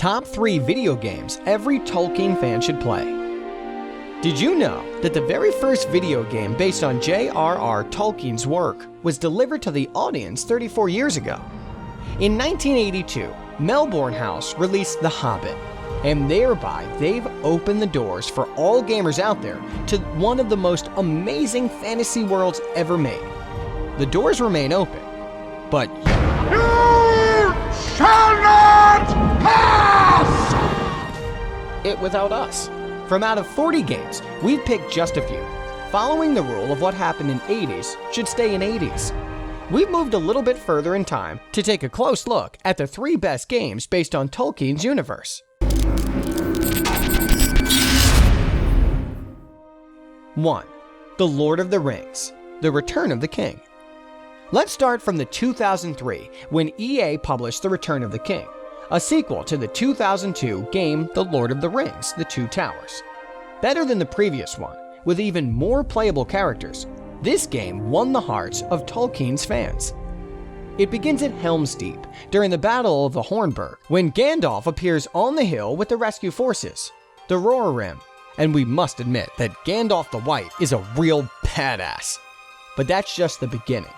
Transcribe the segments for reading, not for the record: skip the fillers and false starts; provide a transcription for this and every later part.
Top 3 video games every Tolkien fan should play. Did you know that the very first video game based on J.R.R. Tolkien's work was delivered to the audience 34 years ago? In 1982, Melbourne House released The Hobbit, and thereby they've opened the doors for all gamers out there to one of the most amazing fantasy worlds ever made. The doors remain open, but you shall not pass! It without us. From out of 40 games, we've picked just a few, following the rule of what happened in 80s should stay in 80s. We've moved a little bit further in time to take a close look at the 3 best games based on Tolkien's universe. 1. The Lord of the Rings, The Return of the King. Let's start from the 2003, when EA published The Return of the King, a sequel to the 2002 game The Lord of the Rings, The Two Towers. Better than the previous one, with even more playable characters, this game won the hearts of Tolkien's fans. It begins at Helm's Deep, during the Battle of the Hornburg, when Gandalf appears on the hill with the rescue forces, the Rohirrim, and we must admit that Gandalf the White is a real badass. But that's just the beginning.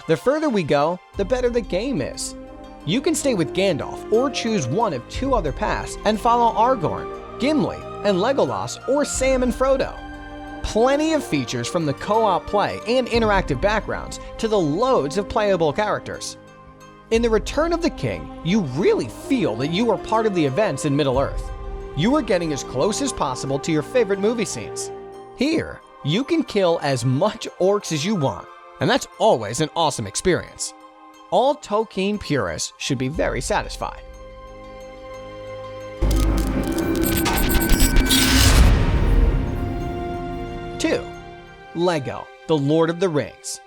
The further we go, the better the game is. You can stay with Gandalf or choose one of 2 other paths and follow Aragorn, Gimli, and Legolas or Sam and Frodo. Plenty of features from the co-op play and interactive backgrounds to the loads of playable characters. In The Return of the King, you really feel that you are part of the events in Middle-earth. You are getting as close as possible to your favorite movie scenes. Here, you can kill as much orcs as you want, and that's always an awesome experience. All Tolkien purists should be very satisfied. 2. Lego, The Lord of the Rings.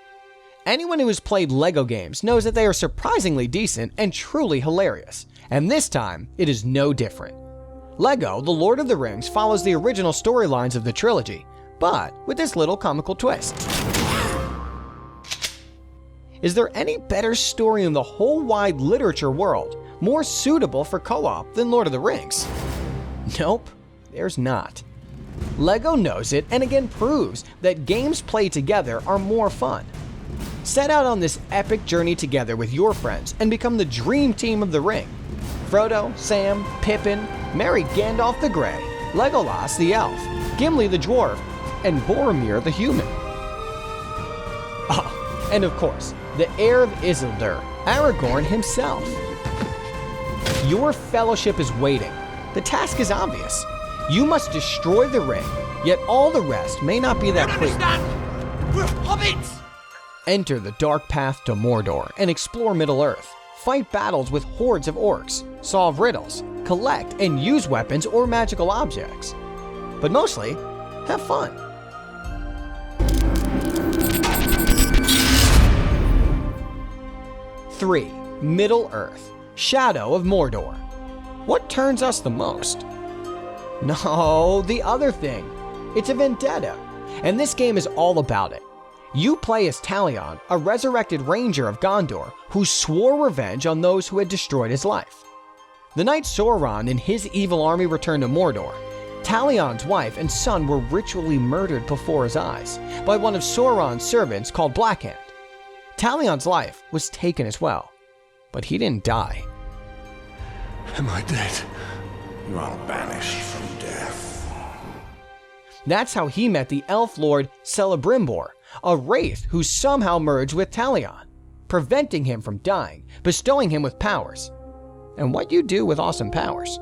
Anyone who has played Lego games knows that they are surprisingly decent and truly hilarious, and this time it is no different. Lego, The Lord of the Rings follows the original storylines of the trilogy, but with this little comical twist. Is there any better story in the whole wide literature world more suitable for co-op than Lord of the Rings? Nope, there's not. Lego knows it and again proves that games played together are more fun. Set out on this epic journey together with your friends and become the dream team of the ring. Frodo, Sam, Pippin, marry Gandalf the Grey, Legolas the Elf, Gimli the Dwarf, and Boromir the Human. Oh, and of course, the heir of Isildur, Aragorn himself. Your fellowship is waiting. The task is obvious. You must destroy the ring, yet all the rest may not be that clear. We're hobbits! Enter the dark path to Mordor and explore Middle-earth. Fight battles with hordes of orcs, solve riddles, collect and use weapons or magical objects. But mostly, have fun. 3. Middle-earth, Shadow of Mordor. What turns us the most? No, the other thing. It's a vendetta, and this game is all about it. You play as Talion, a resurrected ranger of Gondor who swore revenge on those who had destroyed his life. The night Sauron and his evil army returned to Mordor, Talion's wife and son were ritually murdered before his eyes by one of Sauron's servants called Blackhand. Talion's life was taken as well, but he didn't die. Am I dead? You are banished from death. That's how he met the elf lord Celebrimbor, a wraith who somehow merged with Talion, preventing him from dying, bestowing him with powers. And what you do with awesome powers?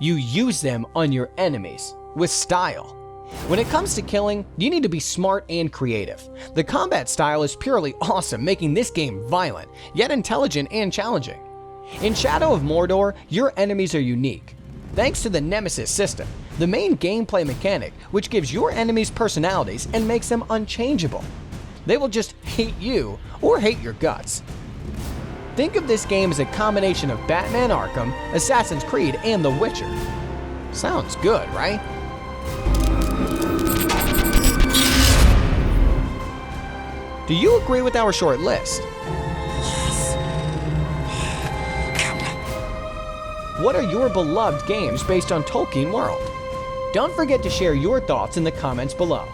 You use them on your enemies, with style. When it comes to killing, you need to be smart and creative. The combat style is purely awesome, making this game violent, yet intelligent and challenging. In Shadow of Mordor, your enemies are unique. Thanks to the Nemesis system, the main gameplay mechanic which gives your enemies personalities and makes them unchangeable. They will just hate you or hate your guts. Think of this game as a combination of Batman Arkham, Assassin's Creed, and The Witcher. Sounds good, right? Do you agree with our short list? What are your beloved games based on Tolkien world? Don't forget to share your thoughts in the comments below.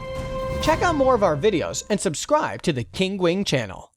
Check out more of our videos and subscribe to the Kinguin channel.